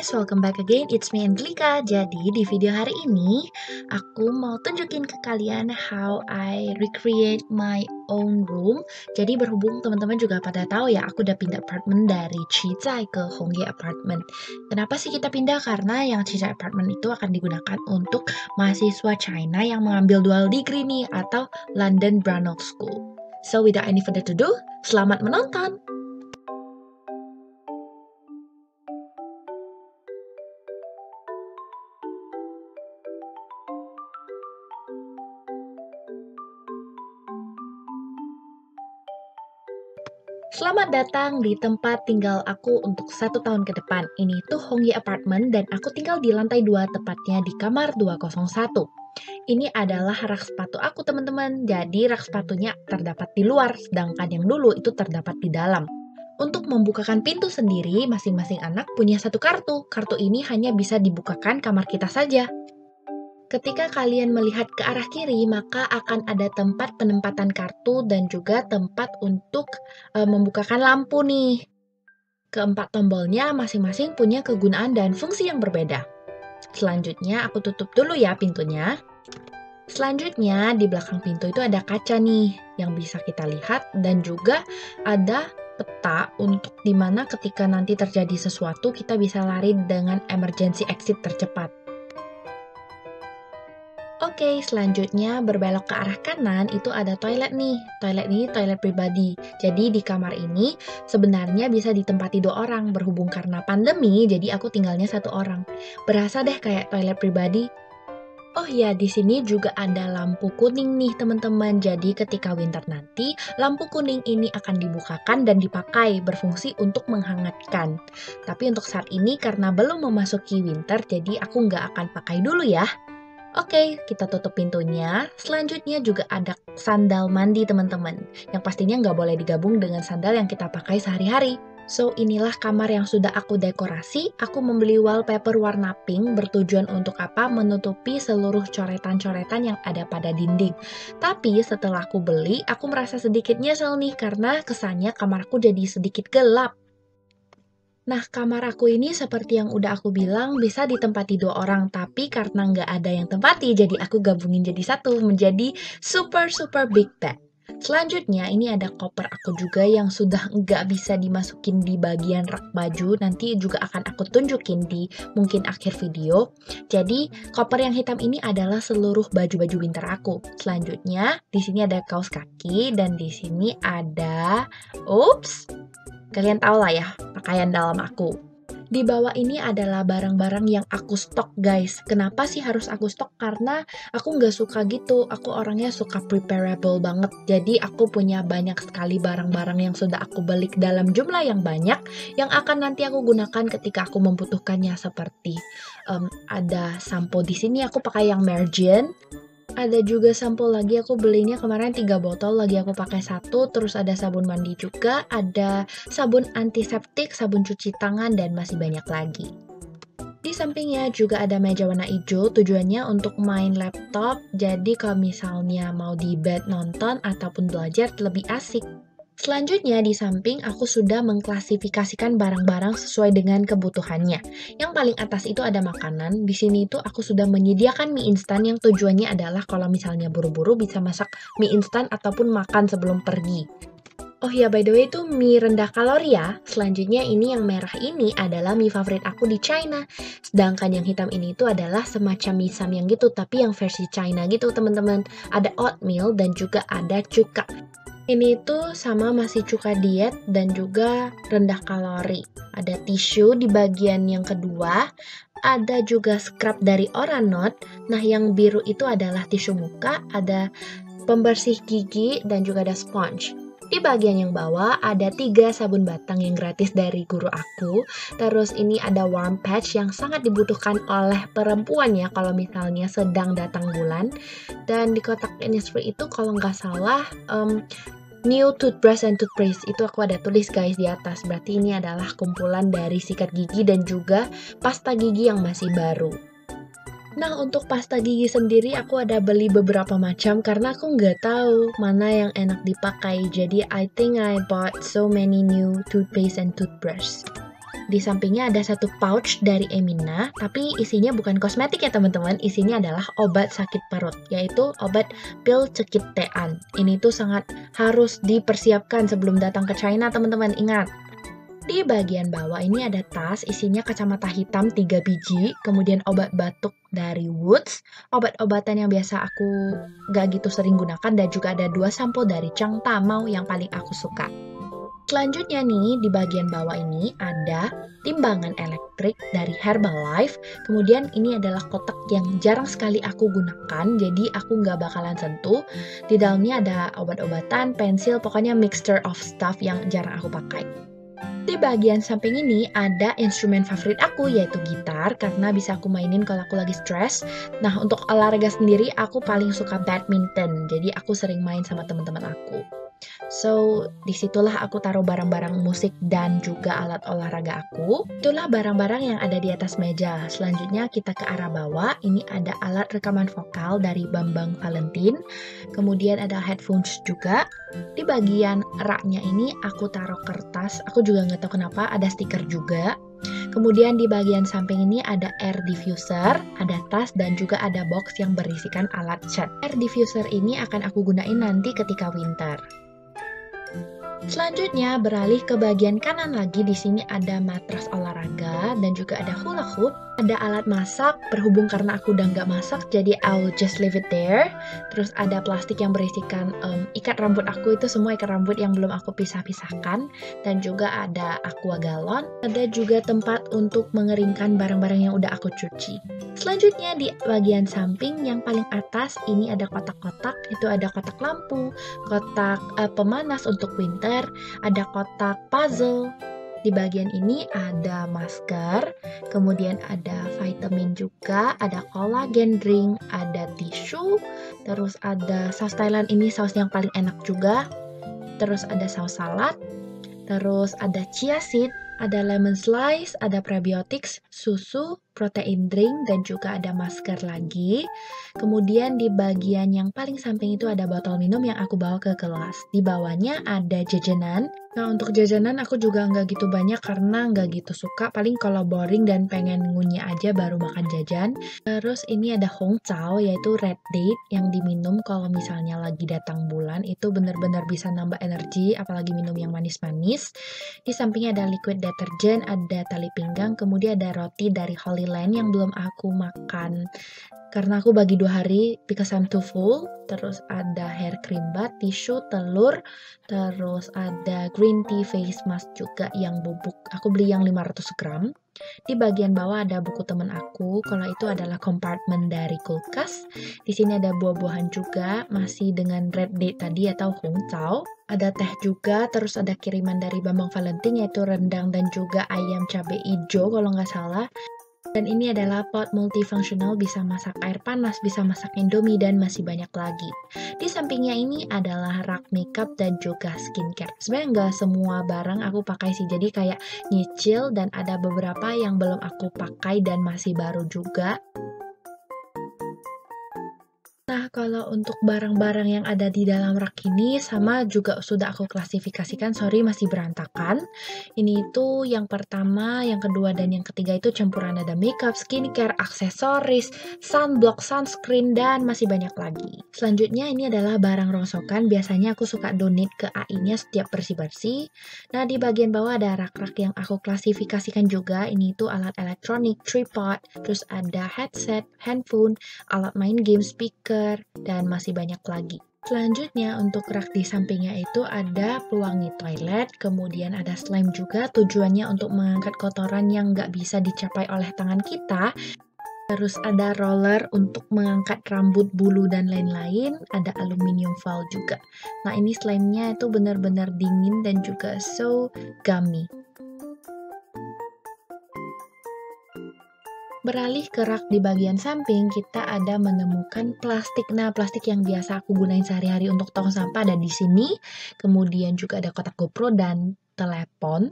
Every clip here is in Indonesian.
guys, welcome back again. It's me Angelika. Jadi di video hari ini aku mau tunjukin ke kalian how I recreate my own room. Jadi berhubung teman-teman juga pada tahu ya, aku udah pindah apartemen dari Chizai ke Hongye Apartment. Kenapa sih kita pindah? Karena yang Chizai Apartment itu akan digunakan untuk mahasiswa China yang mengambil dual degree nih atau London Brunel School. So without any further ado, selamat menonton. Selamat datang di tempat tinggal aku untuk 1 tahun ke depan. Ini tuh Hongye Apartment dan aku tinggal di lantai 2, tepatnya di kamar 201. Ini adalah rak sepatu aku teman-teman. Jadi rak sepatunya terdapat di luar, sedangkan yang dulu itu terdapat di dalam. Untuk membukakan pintu sendiri, masing-masing anak punya satu kartu. Kartu ini hanya bisa dibukakan kamar kita saja. Ketika kalian melihat ke arah kiri, maka akan ada tempat penempatan kartu dan juga tempat untuk membukakan lampu nih. Keempat tombolnya masing-masing punya kegunaan dan fungsi yang berbeda. Selanjutnya aku tutup dulu ya pintunya. Selanjutnya di belakang pintu itu ada kaca nih yang bisa kita lihat dan juga ada peta untuk dimana ketika nanti terjadi sesuatu kita bisa lari dengan emergency exit tercepat. Oke, selanjutnya berbelok ke arah kanan itu ada toilet nih. Toilet ini toilet pribadi. Jadi di kamar ini sebenarnya bisa ditempati 2 orang. Berhubung karena pandemi, jadi aku tinggalnya 1 orang. Berasa deh kayak toilet pribadi. Oh ya, di sini juga ada lampu kuning nih teman-teman. Jadi ketika winter nanti, lampu kuning ini akan dibukakan dan dipakai berfungsi untuk menghangatkan. Tapi untuk saat ini karena belum memasuki winter, jadi aku nggak akan pakai dulu ya. Oke, kita tutup pintunya. Selanjutnya juga ada sandal mandi teman-teman. Yang pastinya nggak boleh digabung dengan sandal yang kita pakai sehari-hari. So, inilah kamar yang sudah aku dekorasi. Aku membeli wallpaper warna pink bertujuan untuk apa? Menutupi seluruh coretan-coretan yang ada pada dinding. Tapi setelah aku beli, aku merasa sedikit nyesel nih karena kesannya kamarku jadi sedikit gelap. Nah, kamar aku ini seperti yang udah aku bilang bisa ditempati 2 orang, tapi karena nggak ada yang tempati, jadi aku gabungin jadi satu, menjadi super big bed. Selanjutnya, ini ada koper aku juga yang sudah nggak bisa dimasukin di bagian rak baju, nanti juga akan aku tunjukin di mungkin akhir video. Jadi, koper yang hitam ini adalah seluruh baju-baju winter aku. Selanjutnya, di sini ada kaos kaki, dan di sini ada... Kalian tahu lah ya, pakaian dalam aku. Di bawah ini adalah barang-barang yang aku stok guys. Kenapa sih harus aku stok? Karena aku nggak suka gitu. Aku orangnya suka preparable banget. Jadi aku punya banyak sekali barang-barang yang sudah aku beli dalam jumlah yang banyak. Yang akan nanti aku gunakan ketika aku membutuhkannya. Seperti ada sampo di sini aku pakai yang Mergent. Ada juga sampo lagi, aku belinya kemarin 3 botol, lagi aku pakai 1, terus ada sabun mandi juga, ada sabun antiseptik, sabun cuci tangan, dan masih banyak lagi. Di sampingnya juga ada meja warna hijau, tujuannya untuk main laptop, jadi kalau misalnya mau di bed nonton ataupun belajar lebih asik. Selanjutnya di samping aku sudah mengklasifikasikan barang-barang sesuai dengan kebutuhannya. Yang paling atas itu ada makanan. Di sini itu aku sudah menyediakan mie instan yang tujuannya adalah kalau misalnya buru-buru bisa masak mie instan ataupun makan sebelum pergi. Oh ya, by the way itu mie rendah kalori ya. Selanjutnya ini yang merah ini adalah mie favorit aku di China. Sedangkan yang hitam ini itu adalah semacam mie samyang gitu, tapi yang versi China gitu teman-teman. Ada oatmeal dan juga ada cuka. Ini tuh sama masih cuka diet dan juga rendah kalori. Ada tisu di bagian yang kedua, ada juga scrub dari Oranot. Nah, yang biru itu adalah tisu muka, ada pembersih gigi dan juga ada sponge. Di bagian yang bawah ada 3 sabun batang yang gratis dari guru aku. Terus ini ada warm patch yang sangat dibutuhkan oleh perempuan ya kalau misalnya sedang datang bulan. Dan di kotak Innisfree itu kalau nggak salah new toothbrush and toothpaste itu aku ada tulis guys di atas. Berarti ini adalah kumpulan dari sikat gigi dan juga pasta gigi yang masih baru. Nah, untuk pasta gigi sendiri aku ada beli beberapa macam karena aku nggak tahu mana yang enak dipakai. Jadi I think I bought so many new toothpaste and toothbrush. Di sampingnya ada satu pouch dari Emina, tapi isinya bukan kosmetik ya teman-teman, isinya adalah obat sakit perut, yaitu obat pil cekit tean. Ini tuh sangat harus dipersiapkan sebelum datang ke China teman-teman, ingat. Di bagian bawah ini ada tas, isinya kacamata hitam 3 biji, kemudian obat batuk dari Woods, obat-obatan yang biasa aku gak gitu sering gunakan, dan juga ada 2 sampo dari Chang Tamao yang paling aku suka. Selanjutnya nih, di bagian bawah ini ada timbangan elektrik dari Herbalife. Kemudian ini adalah kotak yang jarang sekali aku gunakan, jadi aku nggak bakalan sentuh. Di dalamnya ada obat-obatan, pensil, pokoknya mixture of stuff yang jarang aku pakai. Di bagian samping ini ada instrumen favorit aku, yaitu gitar, karena bisa aku mainin kalau aku lagi stres. Nah, untuk olahraga sendiri, aku paling suka badminton, jadi aku sering main sama teman-teman aku. So, disitulah aku taruh barang-barang musik dan juga alat olahraga aku. Itulah barang-barang yang ada di atas meja. Selanjutnya kita ke arah bawah. Ini ada alat rekaman vokal dari Bambang Valentin. Kemudian ada headphones juga. Di bagian raknya ini aku taruh kertas. Aku juga nggak tahu kenapa ada stiker juga. Kemudian di bagian samping ini ada air diffuser, ada tas, dan juga ada box yang berisikan alat cat. Air diffuser ini akan aku gunain nanti ketika winter. Selanjutnya beralih ke bagian kanan lagi, di sini ada matras olahraga dan juga ada hula hoop, ada alat masak. Berhubung karena aku udah nggak masak, jadi I'll just leave it there. Terus ada plastik yang berisikan ikat rambut aku, itu semua ikat rambut yang belum aku pisah-pisahkan, dan juga ada aqua galon. Ada juga tempat untuk mengeringkan barang-barang yang udah aku cuci. Selanjutnya di bagian samping yang paling atas ini ada kotak-kotak, itu ada kotak lampu, kotak pemanas untuk winter, ada kotak puzzle. Di bagian ini ada masker, kemudian ada vitamin juga, ada collagen drink, ada tisu, terus ada saus Thailand, ini saus yang paling enak juga, terus ada saus salad, terus ada chia seed, ada lemon slice, ada prebiotics, susu, protein drink, dan juga ada masker lagi. Kemudian di bagian yang paling samping itu ada botol minum yang aku bawa ke kelas. Di bawahnya ada jajanan. Nah, untuk jajanan aku juga nggak gitu banyak karena nggak gitu suka. Paling kalau boring dan pengen ngunyah aja baru makan jajan. Terus ini ada Hong Chao, yaitu red date yang diminum kalau misalnya lagi datang bulan. Itu benar-benar bisa nambah energi, apalagi minum yang manis-manis. Di sampingnya ada liquid detergent, ada tali pinggang, kemudian ada roti dari Holy Land yang belum aku makan karena aku bagi 2 hari because I'm too full. Terus ada hair cream bath, tisu, telur, terus ada green tea face mask juga yang bubuk. Aku beli yang 500 gram. Di bagian bawah ada buku temen aku, kalau itu adalah kompartemen dari kulkas. Di sini ada buah-buahan juga, masih dengan red date tadi atau Hong Chao. Ada teh juga, terus ada kiriman dari Bambang Valentin yaitu rendang dan juga ayam cabai hijau kalau nggak salah. Dan ini adalah pot multifunctional, bisa masak air panas, bisa masak indomie, dan masih banyak lagi. Di sampingnya ini adalah rak makeup dan juga skincare. Sebenarnya nggak semua barang aku pakai sih, jadi kayak nyicil dan ada beberapa yang belum aku pakai dan masih baru juga. Nah, kalau untuk barang-barang yang ada di dalam rak ini sama juga sudah aku klasifikasikan, sorry masih berantakan. Ini itu yang pertama, yang kedua, dan yang ketiga itu campuran ada makeup, skincare, aksesoris, sunblock, sunscreen, dan masih banyak lagi. Selanjutnya ini adalah barang rongsokan, biasanya aku suka donate ke AI-nya setiap bersih-bersih. Nah, di bagian bawah ada rak-rak yang aku klasifikasikan juga, ini itu alat elektronik, tripod, terus ada headset, handphone, alat main game, speaker, dan masih banyak lagi. Selanjutnya untuk rak di sampingnya itu ada pewangi toilet, kemudian ada slime juga, tujuannya untuk mengangkat kotoran yang nggak bisa dicapai oleh tangan kita. Terus ada roller untuk mengangkat rambut, bulu, dan lain-lain. Ada aluminium foil juga. Nah, ini slime-nya itu benar-benar dingin dan juga so gummy. Beralih ke rak di bagian samping, kita ada menemukan plastik. Nah, plastik yang biasa aku gunain sehari-hari untuk tong sampah ada di sini. Kemudian juga ada kotak GoPro dan telepon.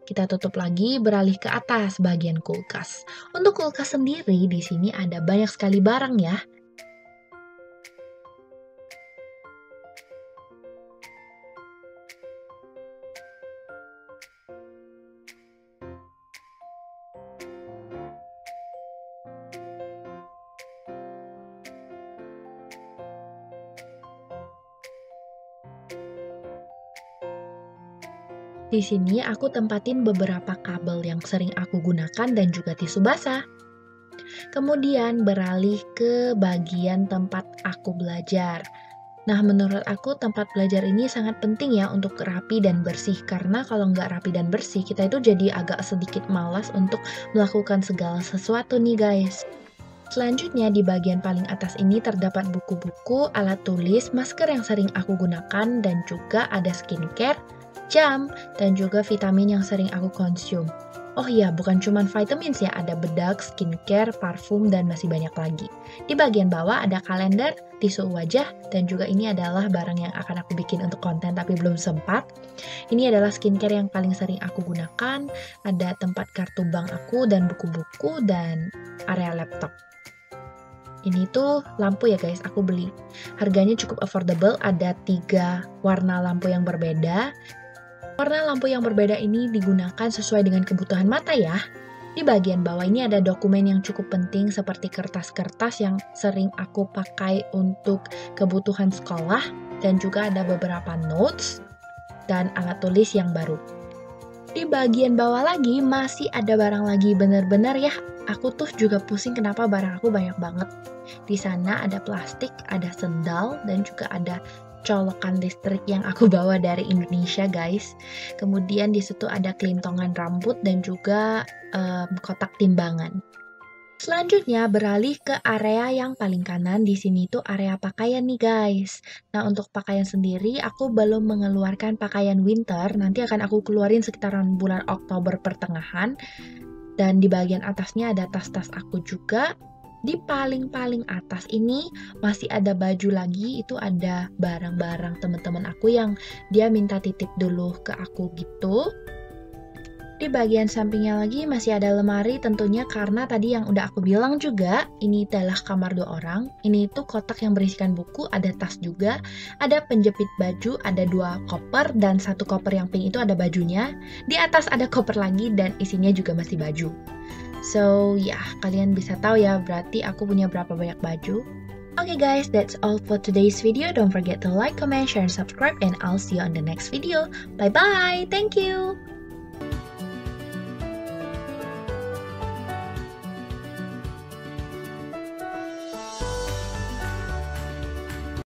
Kita tutup lagi, beralih ke atas bagian kulkas. Untuk kulkas sendiri, di sini ada banyak sekali barang ya. Di sini aku tempatin beberapa kabel yang sering aku gunakan dan juga tisu basah. Kemudian beralih ke bagian tempat aku belajar. Nah, menurut aku tempat belajar ini sangat penting ya untuk rapi dan bersih, karena kalau nggak rapi dan bersih, kita itu jadi agak sedikit malas untuk melakukan segala sesuatu nih guys. Selanjutnya di bagian paling atas ini terdapat buku-buku, alat tulis, masker yang sering aku gunakan, dan juga ada skincare, jam, dan juga vitamin yang sering aku konsum. Oh iya, bukan cuma vitamins ya, ada bedak, skincare, parfum, dan masih banyak lagi. Di bagian bawah ada kalender, tisu wajah, dan juga ini adalah barang yang akan aku bikin untuk konten tapi belum sempat. Ini adalah skincare yang paling sering aku gunakan, ada tempat kartu bank aku, dan buku-buku, dan area laptop. Ini tuh lampu ya guys, aku beli. Harganya cukup affordable, ada 3 warna lampu yang berbeda. Warna lampu yang berbeda ini digunakan sesuai dengan kebutuhan mata ya. Di bagian bawah ini ada dokumen yang cukup penting seperti kertas-kertas yang sering aku pakai untuk kebutuhan sekolah, dan juga ada beberapa notes dan alat tulis yang baru. Di bagian bawah lagi masih ada barang lagi, bener-bener ya. Aku tuh juga pusing kenapa barang aku banyak banget. Di sana ada plastik, ada sendal, dan juga ada colokan listrik yang aku bawa dari Indonesia guys. Kemudian di situ ada kelintongan rambut dan juga kotak timbangan. Selanjutnya beralih ke area yang paling kanan. Di sini tuh area pakaian nih guys. Nah, untuk pakaian sendiri aku belum mengeluarkan pakaian winter. Nanti akan aku keluarin sekitaran bulan Oktober pertengahan. Dan di bagian atasnya ada tas-tas aku juga. Di paling atas ini masih ada baju lagi, itu ada barang-barang teman-teman aku yang dia minta titip dulu ke aku gitu. Di bagian sampingnya lagi masih ada lemari tentunya, karena tadi yang udah aku bilang juga, ini adalah kamar 2 orang. Ini tuh kotak yang berisikan buku, ada tas juga, ada penjepit baju, ada 2 koper, dan 1 koper yang pink itu ada bajunya. Di atas ada koper lagi dan isinya juga masih baju. So, ya, kalian bisa tahu ya berarti aku punya berapa banyak baju. Okay guys, that's all for today's video. Don't forget to like, comment, share, and subscribe, and I'll see you on the next video. Bye-bye! Thank you!